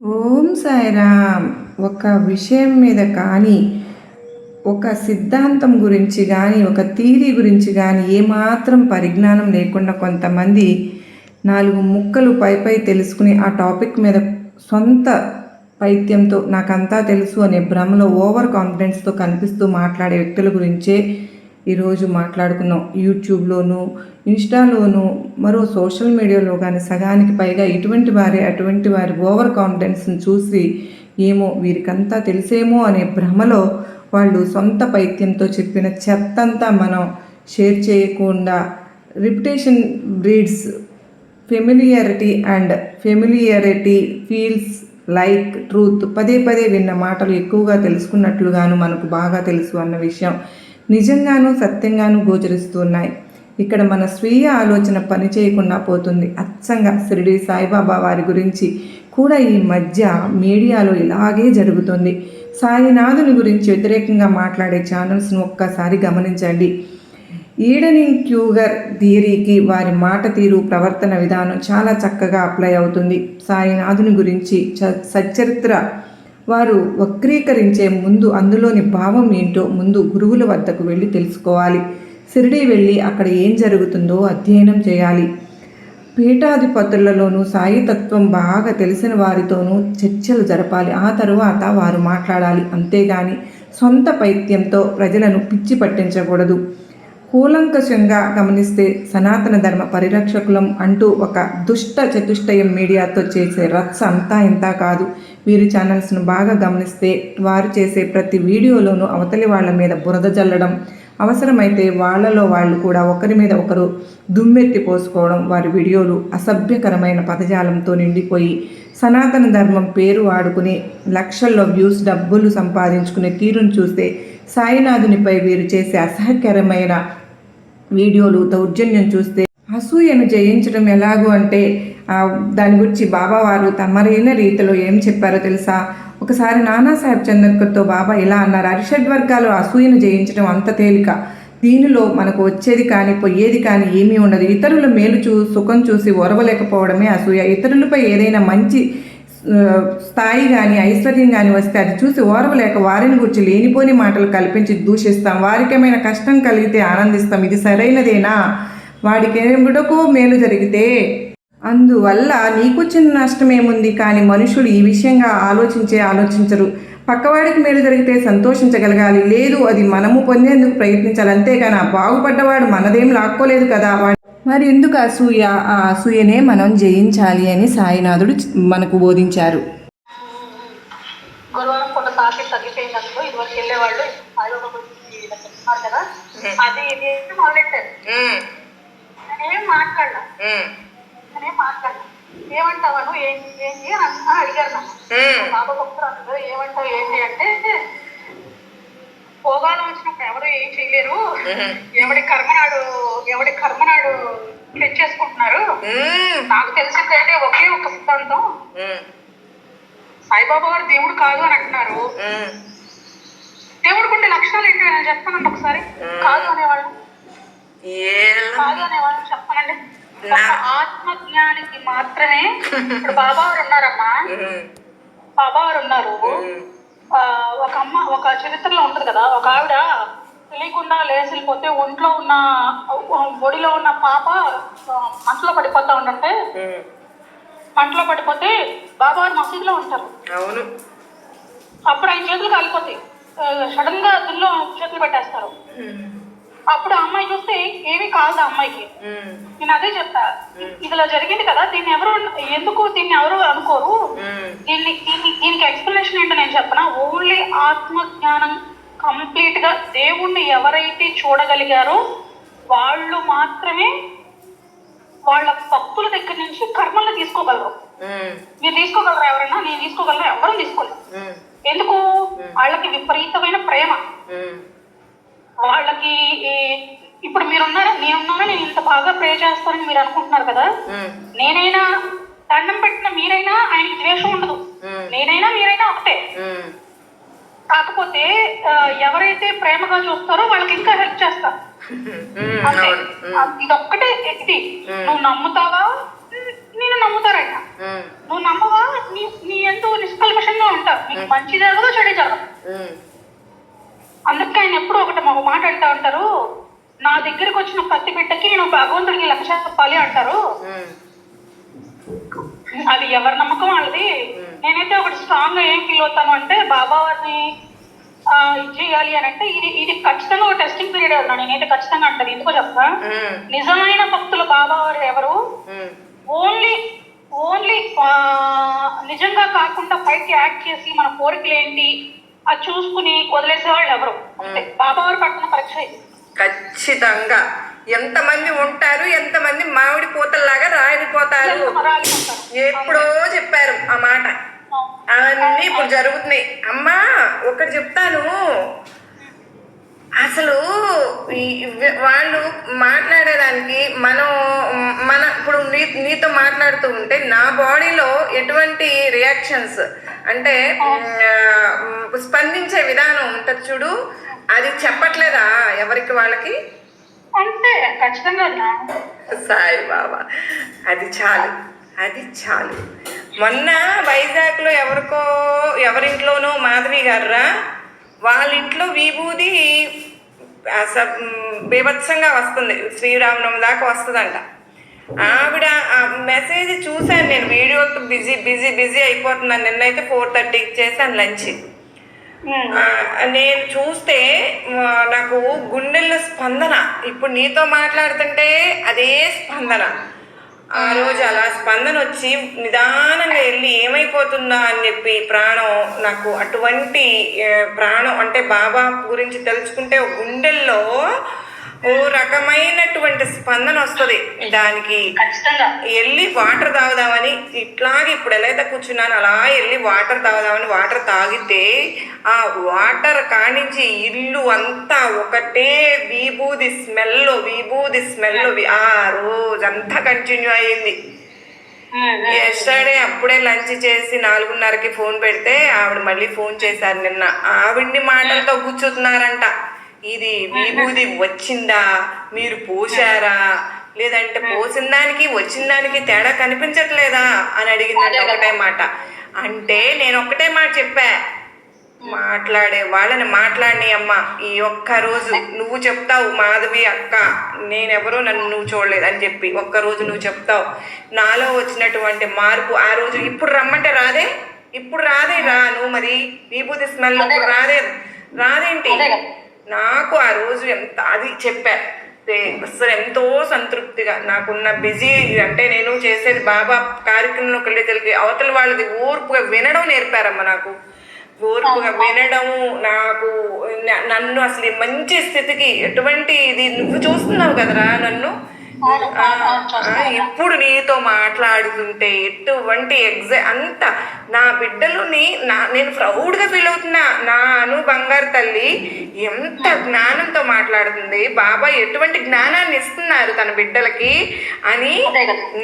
ఓం సాయిరామ్. ఒక విషయం మీద కానీ, ఒక సిద్ధాంతం గురించి కానీ, ఒక థియరీ గురించి కానీ ఏమాత్రం పరిజ్ఞానం లేకుండా కొంతమంది నాలుగు ముక్కలు పై తెలుసుకుని ఆ టాపిక్ మీద సొంత పైత్యంతో నాకంతా తెలుసు అనే భ్రమలో ఓవర్ కాన్ఫిడెన్స్తో కనిపిస్తూ మాట్లాడే వ్యక్తుల గురించే ఈరోజు మాట్లాడుకున్నాం. యూట్యూబ్లోను, ఇన్స్టాలోను, మరో సోషల్ మీడియాలో కానీ సగానికి పైగా ఇటువంటి అటువంటి వారి ఓవర్ కాన్ఫిడెన్స్ని చూసి ఏమో వీరికంతా తెలిసేమో అనే భ్రమలో వాళ్ళు సొంత పైత్యంతో చెప్పిన చెత్తంతా మనం షేర్ చేయకుండా repetition breeds familiarity feels like truth. పదే విన్న మాటలు ఎక్కువగా తెలుసుకున్నట్లుగాను మనకు బాగా తెలుసు అన్న విషయం నిజంగానూ సత్యంగానూ గోచరిస్తున్నాయి. ఇక్కడ మన స్వీయ ఆలోచన పని చేయకుండా పోతుంది. అచ్చంగా షిరిడి సాయిబాబా వారి గురించి కూడా ఈ మధ్య మీడియాలో ఇలాగే జరుగుతుంది. సాయినాథుని గురించి వ్యతిరేకంగా మాట్లాడే ఛానల్స్ను ఒక్కసారి గమనించండి. ఈడనింగ్ క్యూగర్ థియరీకి వారి మాట తీరు, ప్రవర్తన విధానం చాలా చక్కగా అప్లై అవుతుంది. సాయినాథుని గురించి సచ్చరిత్ర వారు వక్రీకరించే ముందు అందులోని భావం ఏంటో ముందు గురువుల వద్దకు వెళ్ళి తెలుసుకోవాలి. షిరిడి వెళ్ళి అక్కడ ఏం జరుగుతుందో అధ్యయనం చేయాలి. పీఠాధిపతులలోనూ సాయితత్వం బాగా తెలిసిన వారితోనూ చర్చలు జరపాలి. ఆ తరువాత వారు మాట్లాడాలి. అంతేగాని సొంత పైత్యంతో ప్రజలను పిచ్చి పట్టించకూడదు. కూలంకషంగా గమనిస్తే సనాతన ధర్మ పరిరక్షకులం అంటూ ఒక దుష్ట చతుష్టయం మీడియాతో చేసే రచ్చ అంతా ఇంత కాదు. వీరి ఛానల్స్ను బాగా గమనిస్తే వారు చేసే ప్రతి వీడియోలోనూ అవతలి వాళ్ళ మీద బురద జల్లడం, అవసరమైతే వాళ్ళలో వాళ్ళు కూడా ఒకరి మీద ఒకరు దుమ్మెత్తి పోసుకోవడం. వారి వీడియోలు అసభ్యకరమైన పదజాలంతో నిండిపోయి సనాతన ధర్మం పేరు వాడుకుని లక్షల్లో వ్యూస్, డబ్బులు సంపాదించుకునే తీరును చూస్తే సాయినాథునిపై వీరు చేసే అసహ్యకరమైన వీడియోలు, దౌర్జన్యం చూస్తే అసూయను జయించడం ఎలాగూ అంటే దాని గురించి బాబా వారు తమరైన రీతిలో ఏం చెప్పారో తెలుసా? ఒకసారి నానాసాహెబ్ చంద్రకర్తో బాబా ఇలా అన్నారు: అరిషడ్వర్గాలు అసూయను జయించడం అంత తేలిక. దీనిలో మనకు వచ్చేది కానీ పోయేది కానీ ఏమీ ఉండదు. ఇతరుల మేలు సుఖం చూసి ఓర్వలేకపోవడమే అసూయ. ఇతరులపై ఏదైనా మంచి స్థాయి కానీ ఐశ్వర్యం కానీ వస్తే అది చూసి ఓర్వలేక వారిని గురించి లేనిపోని మాటలు కల్పించి దూషిస్తాం. వారికేమైనా కష్టం కలిగితే ఆనందిస్తాం. ఇది సరైనదేనా? వాడికేమిటకో మేలు జరిగితే అందువల్ల నీకు చిన్న నష్టమేముంది? కానీ మనుషులు ఈ విషయంగా ఆలోచించరు. పక్కవాడికి మేలు జరిగితే సంతోషించగలగాలి. లేదు, అది మనము పొందేందుకు ప్రయత్నించాలి. అంతేగాని ఆ బాగుపడ్డవాడు మనదేం లాక్కోలేదు కదా, మరి ఎందుకు అసూయ? ఆ అసూయనే మనం జయించాలి అని సాయినాథుడు మనకు బోధించారు. గురువారం పూట సాకి తగ్గిపోయినప్పుడు ఇదివరకు వెళ్ళేవాళ్ళు కదా, అది ఇది మొదలెట్టారు. నేనేం మాట్లాడలా ఏమంటావాను ఏంటి అని అడిగారు నాకు. బాబా భక్తులు ఏమంటావు ఏంటి అంటే, భోగాలు వచ్చినప్పుడు ఎవరు ఏం చేయలేరు, ఎవడి కర్మనాడు తెచ్చేసుకుంటున్నారు. నాకు తెలిసిందంటే ఒకే ఒక సిద్ధాంతం, సాయిబాబా గారు దేవుడు కాదు అని అంటున్నారు. దేవుడికి ఉండే లక్షణాలు ఏంటి నేను చెప్తానండి ఒకసారి. కాదు అనేవాళ్ళు చెప్తానండి. ఆత్మజ్ఞానికి మాత్రమే. ఇప్పుడు బాబా వారు ఉన్నారమ్మా, బాబా వారు ఉన్నారు. ఒక చరిత్రలో ఉంటుంది కదా, ఒక ఆవిడ తెలియకుండా లేసిపోతే ఒడిలో ఉన్న పాప మంటలో పడిపోతా ఉండంటే, మంటలో పడిపోతే బాబావారు మసీదులో ఉంటారు. అప్పుడు ఆయన చేతులు కాలిపోతాయి. సడన్ గా దుల్లో చేతులు పెట్టేస్తారు. అప్పుడు ఆ అమ్మాయి చూస్తే ఏమీ కాదు ఆ అమ్మాయికి. నేను అదే చెప్తా, ఇదిలా జరిగింది కదా, దీన్ని ఎవరు అనుకోరు. దీనికి ఎక్స్ప్లెనేషన్ ఏంటో నేను చెప్పనా? ఓన్లీ ఆత్మజ్ఞానం కంప్లీట్ గా దేవుణ్ణి ఎవరైతే చూడగలిగారో వాళ్ళు మాత్రమే వాళ్ళ భక్తుల దగ్గర నుంచి కర్మల్ని తీసుకోగలరు. మీరు తీసుకోగలరా? ఎవరైనా నేను తీసుకోగలరా? ఎవరు తీసుకోలేరు. ఎందుకు? వాళ్ళకి విపరీతమైన ప్రేమ. వాళ్ళకి ఇప్పుడు నేనున్నానా, నేను ఇంత బాగా ప్రే చేస్తానని మీరు అనుకుంటున్నారు కదా. నేనైనా దండం పెట్టిన మీరైనా ఆయనకి ద్వేషం ఉండదు. నేనైనా మీరైనా ఒకటే. కాకపోతే ఎవరైతే ప్రేమగా చూస్తారో వాళ్ళకి ఇంకా హెల్ప్ చేస్తా. అంతే. ఇదొక్కటే. ఇది నువ్వు నమ్ముతావా, నేను నమ్ముతారైనా. నువ్వు నమ్మవా, నీ ఎందు నీకు మంచి జరగదు చెడు జరగదు. అందుకే ఆయన ఎప్పుడు ఒక మాట అంటా ఉంటారు, నా దగ్గరికి వచ్చిన ప్రతి బిడ్డకి నేను భగవంతుడికి 1,00,000 చెప్పాలి అంటారు. అది ఎవరి నమ్మకం వాళ్ళది. నేనైతే ఒకటి స్ట్రాంగ్ గా ఏం ఫీల్ అవుతాను అంటే, బాబా వారిని ఇది చేయాలి అని అంటే ఇది ఖచ్చితంగా ఒక టెస్టింగ్ పీరియడ్ అన్నాను నేనైతే ఖచ్చితంగా అంటాను. ఎందుకో చెప్తా, నిజమైన భక్తులు బాబా వారు ఎవరు, ఓన్లీ నిజంగా కాకుండా పైకి యాక్ట్ చేసి మన కోరికలు ఏంటి అది చూసుకుని వదిలేసే వాళ్ళు ఎవరు. అంతే బాబా వారు పట్టిన పరీక్ష ఇది. ఖచ్చితంగా ఎంతమంది ఉంటారు, ఎంతమంది మామిడి పూతల్లాగా రాలిపోతారు. ఎప్పుడో చెప్పారు ఆ మాట, అవన్నీ ఇప్పుడు జరుగుతున్నాయి. అమ్మా ఒకటి చెప్తాను, అసలు వాళ్ళు మాట్లాడేదానికి మన ఇప్పుడు నీతో మాట్లాడుతూ ఉంటే నా బాడీలో ఎటువంటి రియాక్షన్స్ అంటే స్పందించే విధానం ఉంటుంది చూడు, అది చెప్పట్లేదా ఎవరికి వాళ్ళకి? అంతే ఖచ్చితంగా సాయి బాబా, అది చాలు. మొన్న వైజాగ్లో ఎవరింట్లోనో మాధవి గారురా, వాళ్ళ ఇంట్లో విభూది బీభత్సంగా వస్తుంది, శ్రీరామనవమి దాకా వస్తుందంట. ఆవిడ ఆ మెసేజ్ చూశాను నేను, వీడియోతో బిజీ అయిపోతున్నాను. నిన్నైతే 4:30కి చేశాను లంచ్. నేను చూస్తే నాకు గుండెల్లో స్పందన, ఇప్పుడు నీతో మాట్లాడుతుంటే అదే స్పందన. ఆ రోజు అలా స్పందన వచ్చి నిదానంగా వెళ్ళి ఏమైపోతుందా అని చెప్పి ప్రాణం నాకు అటువంటి ప్రాణం అంటే బాబా గురించి తెలుసుకుంటే గుండెల్లో ఓ రకమైనటువంటి స్పందన వస్తుంది. దానికి వెళ్ళి వాటర్ తాగుదామని ఇట్లాగే ఇప్పుడు ఎలా అయితే కూర్చున్నాను అలా వెళ్ళి వాటర్ తాగుదామని వాటర్ తాగితే ఆ వాటర్ కానించి ఇల్లు అంతా ఒకటే విభూది స్మెల్ ఆ రోజంతా కంటిన్యూ అయ్యింది. ఎస్టర్డే అప్పుడే లంచ్ చేసి 4:30కి ఫోన్ పెడితే ఆవిడ మళ్ళీ ఫోన్ చేశారు నిన్న. ఆవిడ్ని మాటలతో కూర్చుతున్నారంట, ఇది విభూది వచ్చిందా, మీరు పోసారా, లేదంటే పోసిన దానికి వచ్చిన దానికి తేడా కనిపించట్లేదా అని అడిగిందంటే ఒకటే మాట. అంటే నేను ఒకటే మాట చెప్పా, మాట్లాడే వాళ్ళని మాట్లాడి అమ్మ, ఈ ఒక్కరోజు నువ్వు చెప్తావు మాధవి అక్క నేనెవరో నన్ను నువ్వు చూడలేదు అని చెప్పి ఒక్కరోజు నువ్వు చెప్తావు, నాలో వచ్చినటువంటి మార్పు ఆ రోజు ఇప్పుడు రమ్మంటే రాదే, ఇప్పుడు రాదే నువ్వు మరి విభూతి స్మెల్ ఇప్పుడు రాదేంటి? నాకు ఆ రోజు ఎంత అది చెప్పా, అసలు ఎంతో సంతృప్తిగా నాకున్న బిజీ అంటే నేను చేసేది బాబా కార్యక్రమంలోకి వెళ్ళి అవతల వాళ్ళది ఓర్పుగా వినడం నేర్పారమ్మ. నాకు ఓర్పుగా వినడము, నన్ను అసలు మంచి స్థితికి ఎటువంటి ఇది నువ్వు చూస్తున్నావు కదరా నన్ను, ఇప్పుడు నీతో మాట్లాడుతుంటే ఎటువంటి అంత నా బిడ్డలుని నేను ప్రౌడ్గా ఫీల్ అవుతున్నా. నాను బంగారు తల్లి ఎంత జ్ఞానంతో మాట్లాడుతుంది, బాబా ఎటువంటి జ్ఞానాన్ని ఇస్తున్నారు తన బిడ్డలకి అని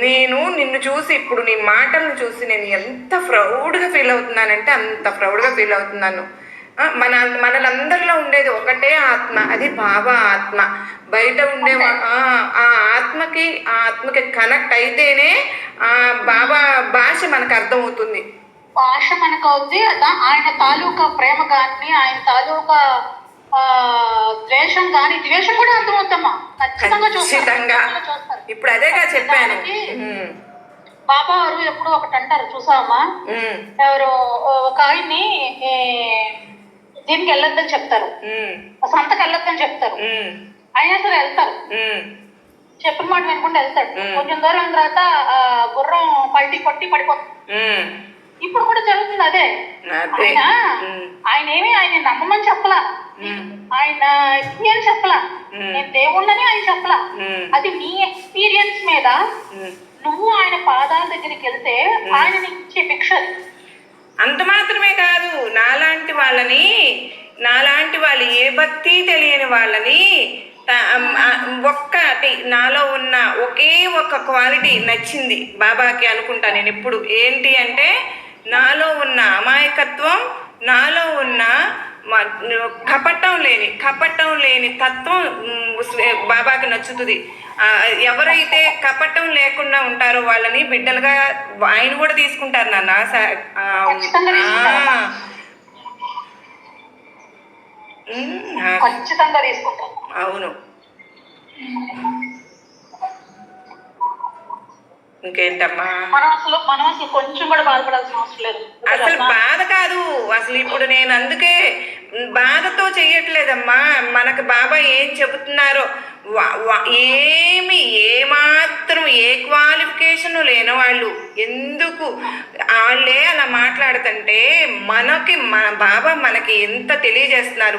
నేను నిన్ను చూసి ఇప్పుడు నీ మాటలను చూసి నేను ఎంత ప్రౌడ్గా ఫీల్ అవుతున్నానంటే అంత ప్రౌడ్గా ఫీల్ అవుతున్నాను. మనలందరిలో ఉండేది ఒకటే ఆత్మ, అది బాబా ఆత్మ. బయట ఉండే ఆ ఆత్మకి కనెక్ట్ అయితేనే ఆ బాబా భాష మనకు అర్థమవుతుంది. భాష మనకు అవుతుంది. ఆయన తాలూకా ప్రేమ కానీ ఆయన తాలూకా ద్వేషం కానీ, ద్వేషం కూడా అర్థమవుతామా ఖచ్చితంగా. ఇప్పుడు అదేగా చెప్పాను. బాబా వారు ఎప్పుడు ఒకటి అంటారు చూసావమ్మా, ఎవరు ఒక ఆయన్ని దీనికి వెళ్ళొద్దని చెప్తారు, సంతకు వెళ్ళొద్దని చెప్తారు, అయినా సరే వెళ్తారు, చెప్పిన మాట వినకుండా వెళ్తాడు. కొంచెం దూరం తర్వాత గుర్రం పల్టీ కొట్టి పడిపోతుంది. ఇప్పుడు కూడా జరుగుతుంది అదే. ఆయన నమ్మమని చెప్పలా, ఆయన అని చెప్పలా, నేను దేవుళ్ళని ఆయన చెప్పలా. అది నీ ఎక్స్పీరియన్స్ మీద నువ్వు ఆయన పాదాల దగ్గరికి వెళ్తే ఆయన నీకు ఇచ్చే భిక్ష. అంత మాత్రమే కాదు, నాలాంటి వాళ్ళు ఏ భక్తి తెలియని వాళ్ళని ఒక్కటి నాలో ఉన్న ఒకే ఒక్క క్వాలిటీ నచ్చింది బాబాకి అనుకుంటా నేను ఎప్పుడు. ఏంటి అంటే నాలో ఉన్న అమాయకత్వం, నాలో ఉన్న కపటం లేని తత్వం బాబాకి నచ్చుతుంది. ఎవరైతే కపటం లేకుండా ఉంటారో వాళ్ళని బిడ్డలుగా ఆయన కూడా తీసుకుంటారు నాన్న. ఖచ్చితంగా తీసుకుంటాం. అవును. ఇంకేంటమ్మా, మనం అసలు కొంచెం కూడా బాధపడాల్సిన అవసరం లేదు. అసలు బాధ కాదు. అసలు ఇప్పుడు నేను అందుకే బాధతో చెయ్యట్లేదమ్మా. మనకు బాబా ఏం చెబుతున్నారో ఏమి ఏమాత్రం ఏ క్వాలిఫికేషన్ లేని వాళ్ళు ఎందుకు వాళ్ళే అలా మాట్లాడుతుంటే మన బాబా మనకి ఎంత తెలియజేస్తున్నారు.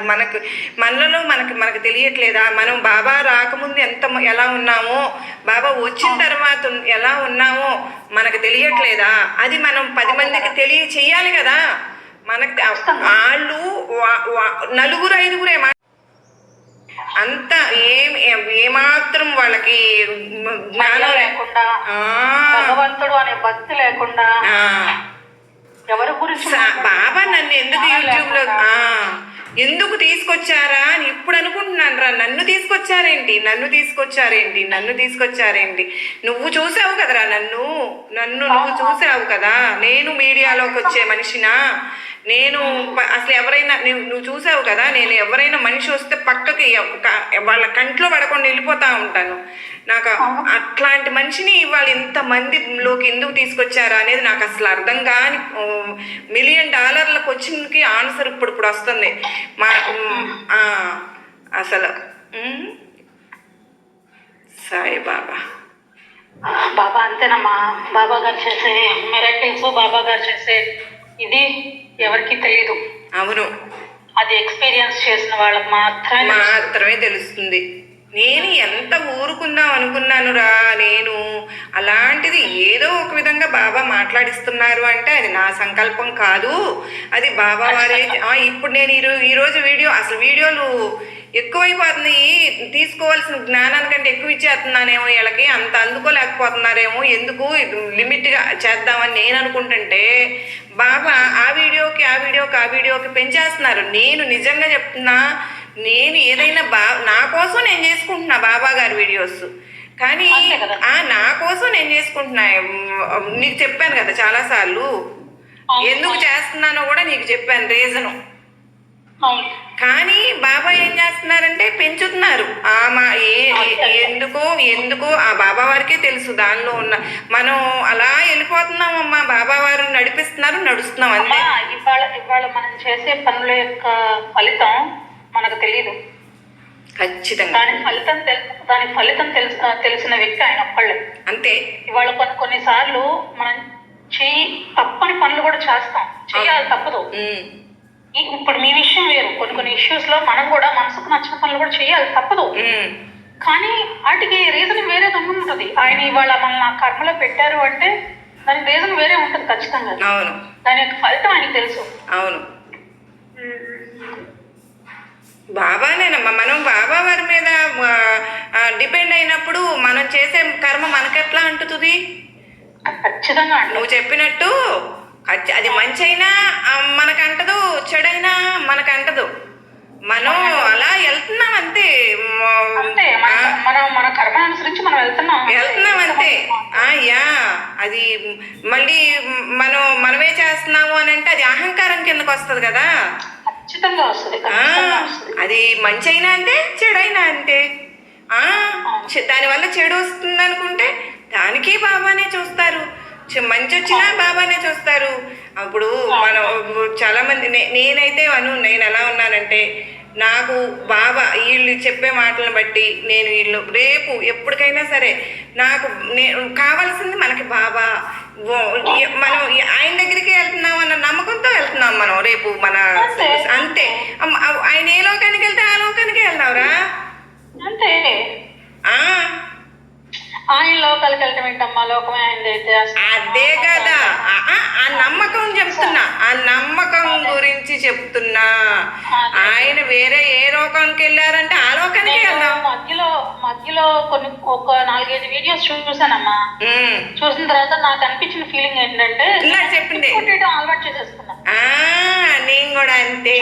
మనకు తెలియట్లేదా? మనం బాబా రాకముందు ఎలా ఉన్నామో, బాబా వచ్చిన తర్వాత ఎలా ఉన్నామో మనకు తెలియట్లేదా? అది మనం 10 మందికి చెయ్యాలి కదా. మనకు వాళ్ళు నలుగురు ఐదుగురే అంత ఏమాత్రం వాళ్ళకి జ్ఞానం లేకుండా, భగవంతుడు అనే భక్తి లేకుండా, ఎవరి గురించి బాబా నన్ను ఎందుకు యూట్యూబ్ లో ఎందుకు తీసుకొచ్చారా అని ఇప్పుడు అనుకుంటున్నాను రా. నన్ను తీసుకొచ్చారేంటి? నువ్వు చూసావు కదరా, నన్ను నువ్వు చూసావు కదా. నేను మీడియాలోకి వచ్చే మనిషినా? నేను అసలు ఎవరైనా నువ్వు చూసావు కదా, నేను ఎవరైనా మనిషి వస్తే పక్కకి వాళ్ళ కంట్లో పడకుండా వెళ్ళిపోతా ఉంటాను. నాకు అట్లాంటి మనిషిని ఇవాళ ఇంతమందిలోకి ఎందుకు తీసుకొచ్చారా అనేది నాకు అసలు అర్థం కాని $1 మిలియన్ క్వశ్చన్కి ఆన్సర్ ఇప్పుడు వస్తుంది అసలు. సాయిబాబా బాబా అంతేనమ్మా. బాబా గారు చేసే మిరకిల్స్, బాబా గారు చేసే ఇది ఎవరికి తెలియదు. అవును, అది ఎక్స్పీరియన్స్ చేసిన వాళ్ళకి మాత్రమే తెలుస్తుంది. నేను ఎంత ఊరుకుందాం అనుకున్నాను రా. నేను అలాంటిది ఏదో ఒక విధంగా బాబా మాట్లాడిస్తున్నారు అంటే అది నా సంకల్పం కాదు, అది బాబా వారే. ఇప్పుడు నేను ఈరోజు వీడియోలు ఎక్కువైపోతున్నాయి. తీసుకోవాల్సిన జ్ఞానానికంటే ఎక్కువ ఇచ్చేస్తున్నానేమో వీళ్ళకి, అంత అందుకోలేకపోతున్నారేమో, ఎందుకు లిమిట్గా చేద్దామని నేను అనుకుంటుంటే బాబా ఆ వీడియోకి పెంచేస్తున్నారు. నేను నిజంగా చెప్తున్నా, నేను ఏదైనా నా కోసం నేను చేసుకుంటున్నా బాబా గారి వీడియోస్, కానీ నా కోసం నేను చేసుకుంటున్నా. నీకు చెప్పాను కదా చాలాసార్లు ఎందుకు చేస్తున్నానో కూడా నీకు చెప్పాను రీజను. కానీ బాబా ఏం చేస్తున్నారంటే పెంచుతున్నారు. ఎందుకో ఆ బాబా వారికే తెలుసు దానిలో ఉన్న. మనం అలా వెళ్ళిపోతున్నామమ్మా, బాబా వారు నడుస్తున్నాం అంతే. ఇవాళ మనం చేసే పనుల యొక్క ఫలితం మనకు తెలియదు ఖచ్చితంగా. దాని ఫలితం తెలిసిన వ్యక్తి ఆయన ఒక్కళ్ళే అంతే. ఇవాళ కొన్నిసార్లు మనం తప్పని పనులు కూడా చేయాలి, తప్పదు. ఇప్పుడు మీ విషయం వేరు. కొన్ని ఇష్యూస్ లో మనం కూడా మనసుకు నచ్చిన పనులు కూడా చేయాలి, తప్పదు. కానీ వాటికి రీజన్ వేరేది ఉంటుంది. ఆయన ఇవాళ మనల్ని ఆ కర్మలో పెట్టారు అంటే దాని రీజన్ వేరే ఉంటుంది ఖచ్చితంగా. అవును, దాని యొక్క ఫలితం ఆయనకి తెలుసు. అవును. బాబానేనమ్మా. మనం బాబా వారి మీద డిపెండ్ అయినప్పుడు మనం చేసే కర్మ మనకెట్లా అంటుతుంది? ఖచ్చితంగా నువ్వు చెప్పినట్టు అది మంచి అయినా మనకంటదు, చెడైనా మనకంటదు. మనం అలా వెళ్తున్నాం అంతే. మన కర్మ అనుసరించి మనం వెళ్తున్నాం అంతే. అది మళ్ళీ మనమే చేస్తున్నాము అని అంటే అది అహంకారం కిందకు వస్తుంది కదా. ఖచ్చితంగా వస్తుంది. అది మంచి అయినా అంతే, చెడైనా అంతే. దానివల్ల చెడు వస్తుంది అనుకుంటే దానికి బాబానే చూస్తారు, మంచి వచ్చినా బాబానే చూస్తారు. అప్పుడు మనం చాలా మంది నేనైతే నేను ఎలా ఉన్నానంటే, నాకు బాబా వీళ్ళు చెప్పే మాటలను బట్టి వీళ్ళు రేపు ఎప్పటికైనా సరే నాకు కావాల్సింది మనకి బాబా. మనం ఆయన దగ్గరికి వెళ్తున్నాం అన్న నమ్మకంతో వెళ్తున్నాం మనం రేపు అంతే. ఆయన ఏ లోకానికి వెళ్తే ఆ లోకానికి వెళ్దాంరా అంతే. ఆయన లోకాలకి వెళ్ళటం ఏంటమ్మా, లోకమే ఆయనదైతే. అదే కదా, ఆ నమ్మకం చెప్తున్నా, ఆ నమ్మకం గురించి చెప్తున్నా. ఆయన వేరే ఏ లోకానికి వెళ్ళారంటే ఆ లోకానికి వెళ్దాం. మధ్యలో ఒక 4-5 వీడియోస్ చూసానమ్మా. చూసిన తర్వాత నాకు అనిపించిన ఫీలింగ్ ఏంటంటే చెప్పింది అలవాటు చేసేసుకున్నా. నేను కూడా అంతే,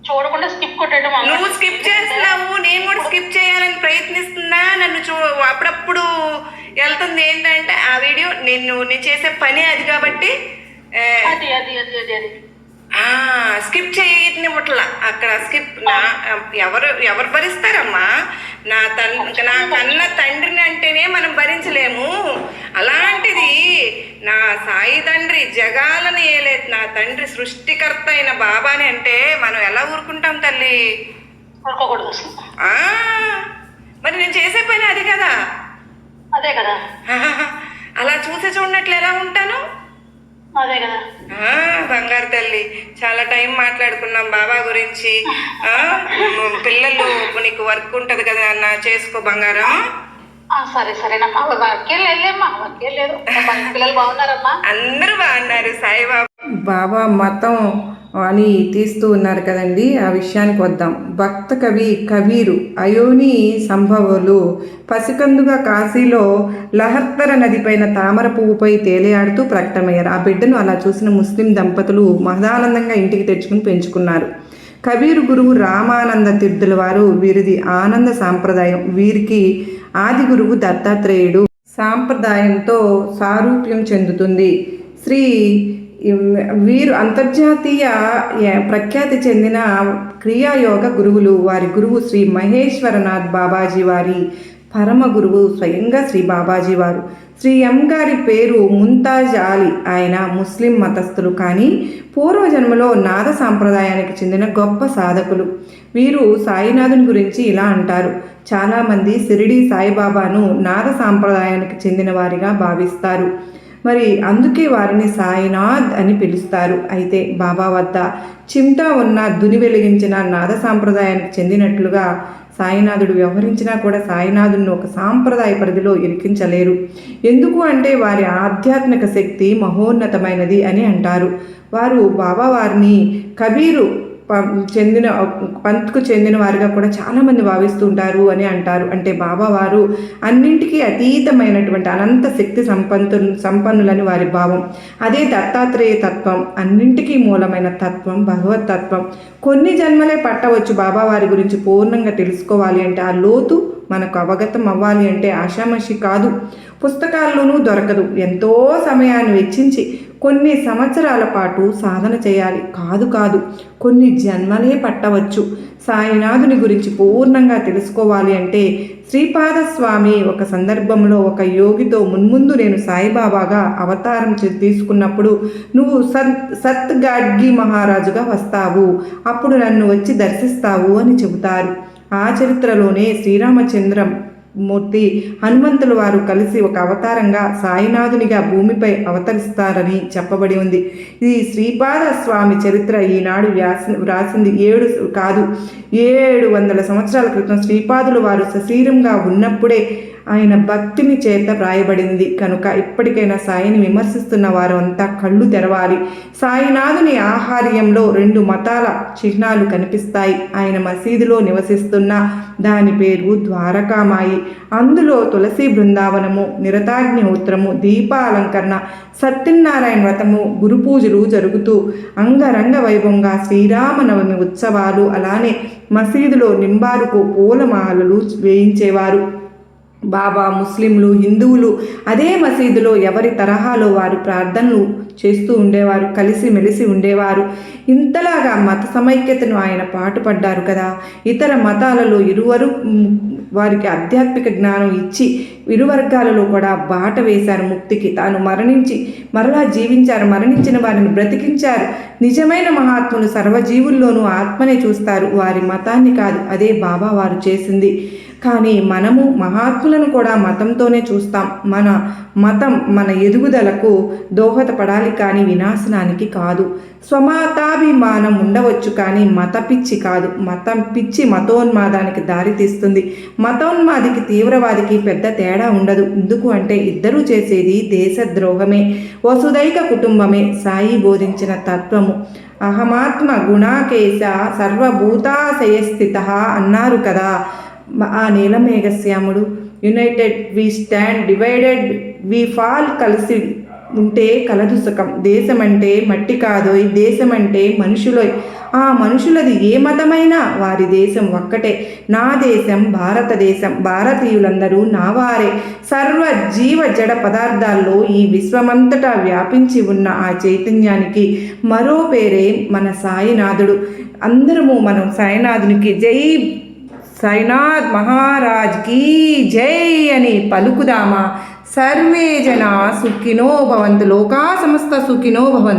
చూడకుండా స్కిప్ కొట్టడం. నువ్వు స్కిప్ చేస్తున్నావు, నేను కూడా స్కిప్ చేయాలని ప్రయత్నిస్తున్నా. నన్ను అప్పుడప్పుడు వెళ్తుంది ఏంటంటే ఆ వీడియో నేను చేసే పని అది కాబట్టి స్కిప్ చేయనివ్వట్ల అక్కడ స్కిప్ ఎవరు భరిస్తారమ్మా? నా కన్న తండ్రిని అంటేనే మనం భరించలేము. అలాంటిది నా సాయి తండ్రి జగాలని ఏలే నా తండ్రి సృష్టికర్త అయిన బాబాని అంటే మనం ఎలా ఊరుకుంటాం తల్లి? ఊరుకోకూడదు అసలు. మరి నేను చేసే పని అది కదా. అదే కదా. అలా చూసి చూడనట్లు ఎలా ఉంటాను? అదే కదా. బంగారు తల్లి, చాలా టైం మాట్లాడుకున్నాం బాబా గురించి. పిల్లలు నీకు వర్క్ ఉంటది కదా అన్న, చేసుకో బంగారం. సరే సరేనమ్మా, వర్కేం లేదమ్మా, వర్కేం లేదు. పిల్లలు బాగున్నారమ్మా? అందరూ బాగున్నారు సాయిబాబా. బాబా మతం అని తీస్తూ ఉన్నారు కదండి, ఆ విషయానికి వద్దాం. భక్త కవి కబీరు అయోని సంభవులు పసికందుగా కాశీలో లహత్తర నదిపైన తామర పువ్వుపై తేలియాడుతూ ప్రకటమయ్యారు. ఆ బిడ్డను అలా చూసిన ముస్లిం దంపతులు మహదానందంగా ఇంటికి తెచ్చుకుని పెంచుకున్నారు. కబీరు గురువు రామానంద తీర్థుల వారు వీరిది ఆనంద సాంప్రదాయం. వీరికి ఆది గురువు దత్తాత్రేయుడు సాంప్రదాయంతో సారూప్యం చెందుతుంది. వీరు అంతర్జాతీయ ప్రఖ్యాతి చెందిన క్రియాయోగ గురువులు. వారి గురువు శ్రీ మహేశ్వరనాథ్ బాబాజీ వారి పరమ గురువు స్వయంగా శ్రీ బాబాజీ వారు. శ్రీ ఎం గారి పేరు ముంతాజ్ ఆలీ. ఆయన ముస్లిం మతస్థులు, కానీ పూర్వజన్మలో నాద సాంప్రదాయానికి చెందిన గొప్ప సాధకులు. వీరు సాయినాథుని గురించి ఇలా అంటారు: చాలామంది షిరిడి సాయిబాబాను నాద సాంప్రదాయానికి చెందిన వారిగా భావిస్తారు. మరి అందుకే వారిని సాయినాథ్ అని పిలుస్తారు. అయితే బాబా వద్ద చిమ్టా ఉన్న దుని వెలిగించిన నాద సాంప్రదాయానికి చెందినట్లుగా సాయినాథుడు వ్యవహరించినా కూడా సాయినాథుడిని ఒక సాంప్రదాయ పరిధిలో ఇరికించలేరు. ఎందుకు అంటే వారి ఆధ్యాత్మిక శక్తి మహోన్నతమైనది అని అంటారు. వారు బాబా వారిని కబీరు పంత్కు చెందిన వారిగా కూడా చాలామంది భావిస్తుంటారు అని అంటారు. అంటే బాబా వారు అన్నింటికీ అతీతమైనటువంటి అనంత శక్తి సంపన్నులని వారి భావం. అదే దత్తాత్రేయ తత్వం, అన్నింటికీ మూలమైన తత్వం, భగవత్ తత్వం. కొన్ని జన్మలే పట్టవచ్చు బాబా వారి గురించి పూర్ణంగా తెలుసుకోవాలి అంటే. ఆ లోతు మనకు అవగతం అవ్వాలి అంటే ఆషామాషి కాదు, పుస్తకాల్లోనూ దొరకదు. ఎంతో సమయాన్ని వెచ్చించి కొన్ని సంవత్సరాల పాటు సాధన చేయాలి. కాదు కొన్ని జన్మలే పట్టవచ్చు. సాయినాథుని గురించి పూర్ణంగా తెలుసుకోవాలి అంటే శ్రీపాదస్వామి ఒక సందర్భంలో ఒక యోగితో, మున్ముందు నేను సాయిబాబాగా అవతారం తీసుకున్నప్పుడు నువ్వు సత్ గాడ్గి మహారాజుగా వస్తావు, అప్పుడు నన్ను వచ్చి దర్శిస్తావు అని చెబుతారు. ఆ చరిత్రలోనే శ్రీరామచంద్రమూర్తి హనుమంతుల వారు కలిసి ఒక అవతారంగా సాయినాథునిగా భూమిపై అవతరిస్తారని చెప్పబడి ఉంది. ఇది శ్రీపాద స్వామి చరిత్ర. ఈనాడు వ్రాసింది 700 సంవత్సరాల క్రితం శ్రీపాదుల వారు సశరీరంగా ఉన్నప్పుడే ఆయన భక్తిని చేత వ్రాయబడింది. కనుక ఇప్పటికైనా సాయిని విమర్శిస్తున్న వారు అంతా కళ్ళు తెరవాలి. సాయినాథుని ఆహార్యంలో 2 మతాల చిహ్నాలు కనిపిస్తాయి. ఆయన మసీదులో నివసిస్తున్న దాని పేరు ద్వారకామాయి. అందులో తులసి బృందావనము, నిరతాగ్నిహోత్రము, దీపాలంకరణ, సత్యనారాయణ వ్రతము, గురు పూజలు జరుగుతూ అంగరంగ వైభవంగా శ్రీరామనవమి ఉత్సవాలు. అలానే మసీదులో నింబారుకు పూలమాలలు వేయించేవారు. బాబా ముస్లింలు, హిందువులు అదే మసీదులో ఎవరి తరహాలో వారు ప్రార్థనలు చేస్తూ ఉండేవారు, కలిసిమెలిసి ఉండేవారు. ఇంతలాగా మత సమైక్యతను ఆయన పాటుపడ్డారు కదా. ఇతర మతాలలో వారికి ఆధ్యాత్మిక జ్ఞానం ఇచ్చి ఇరు వర్గాలలో కూడా బాట వేశారు ముక్తికి. తాను మరణించి మరలా జీవించారు, మరణించిన వారిని బ్రతికించారు. నిజమైన మహాత్ములు సర్వజీవుల్లోనూ ఆత్మనే చూస్తారు, వారి మతాన్ని కాదు. అదే బాబా వారు చేసింది. కానీ మనము మహాత్ములను కూడా మతంతోనే చూస్తాం. మన మతం మన ఎదుగుదలకు దోహదపడాలి కానీ వినాశనానికి కాదు. స్వమతాభిమానం ఉండవచ్చు కానీ మత పిచ్చి కాదు. మతం పిచ్చి మతోన్మాదానికి దారితీస్తుంది. మతోన్మాదికి తీవ్రవాదికి పెద్ద తేడా ఉండదు. ఎందుకు అంటే ఇద్దరూ చేసేది దేశద్రోహమే, వసుదైక కుటుంబమే. సాయి బోధించిన తత్వము. అహమాత్మ గుణాకేశ సర్వభూతాశయస్థిత అన్నారు కదా ఆ నీలమేఘశ్యాముడు. United we stand, divided we fall. కలిసి ఉంటే కలదు సుఖం. దేశమంటే మట్టి కాదోయ్, దేశమంటే మనుషులోయ్. ఆ మనుషులది ఏ మతమైనా వారి దేశం ఒక్కటే. నా దేశం భారతదేశం, భారతీయులందరూ నావారే. సర్వ జీవ జడ పదార్థాల్లో ఈ విశ్వమంతటా వ్యాపించి ఉన్న ఆ చైతన్యానికి మరో పేరే మన సాయినాథుడు. అందరము మనం సాయినాథునికి జై, సాయినాథ్ మహారాజ్ కీ జై అని పలుకుదామా. సర్వే జనా సుఖినో భవంతు, లోకా సమస్త సుఖినో భవంతు.